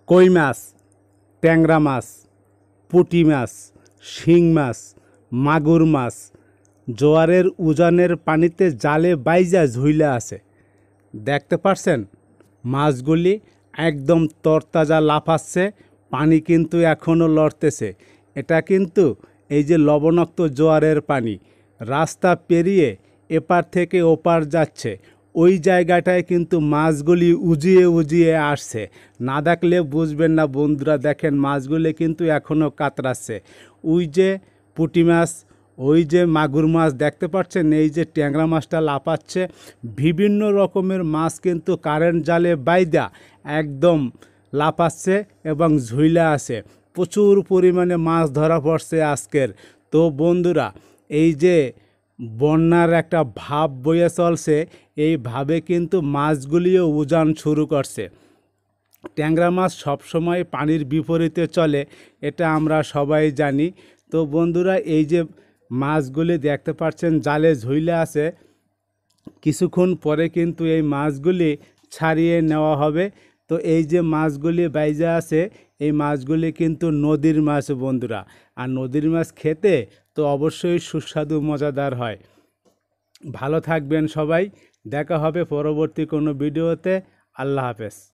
কই মাছ, ট্যাংরা মাছ, পুঁটি মাছ, শিং মাছ, মাগুর মাছ জোয়ারের উজানের পানিতে জালে বাইজা ঝুইলা আছে। দেখতে পারছেন মাছগুলি একদম তরতাজা লাফাচ্ছে, পানি কিন্তু এখনও লড়তেছে। এটা কিন্তু এই যে লবণাক্ত জোয়ারের পানি রাস্তা পেরিয়ে এপার থেকে ওপার যাচ্ছে, ওই জায়গাটায় কিন্তু মাছগুলি উজিয়ে উজিয়ে আসছে। না দেখলে বুঝবেন না বন্ধুরা, দেখেন মাছগুলি কিন্তু এখনও কাতরাচ্ছে। ওই যে পুঁটি মাছ, ওই যে মাগুর মাছ দেখতে পাচ্ছেন, এই যে ট্যাংরা মাছটা লাফাচ্ছে। বিভিন্ন রকমের মাছ কিন্তু কারেন্ট জালে বাইদা একদম লাফাচ্ছে এবং ঝুইলা আছে। প্রচুর পরিমাণে মাছ ধরা পড়ছে আজকের। তো বন্ধুরা, এই যে বন্যার একটা ভাব বয়ে চলছে, এই ভাবে কিন্তু মাছগুলিও উজান শুরু করছে। ট্যাংরা মাছ সবসময় পানির বিপরীতে চলে, এটা আমরা সবাই জানি। তো বন্ধুরা, এই যে মাছগুলি দেখতে পাচ্ছেন জালে ঝুইলে আছে, কিছুক্ষণ পরে কিন্তু এই মাছগুলি ছাড়িয়ে নেওয়া হবে। তো এই যে মাছগুলি বাইজা আছে, এই মাছগুলি কিন্তু নদীর মাছ বন্ধুরা। আর নদীর মাছ খেতে তো অবশ্যই সুস্বাদু মজাদার হয়। ভালো থাকবেন সবাই, দেখা হবে পরবর্তী কোনো ভিডিওতে। আল্লাহ হাফেজ।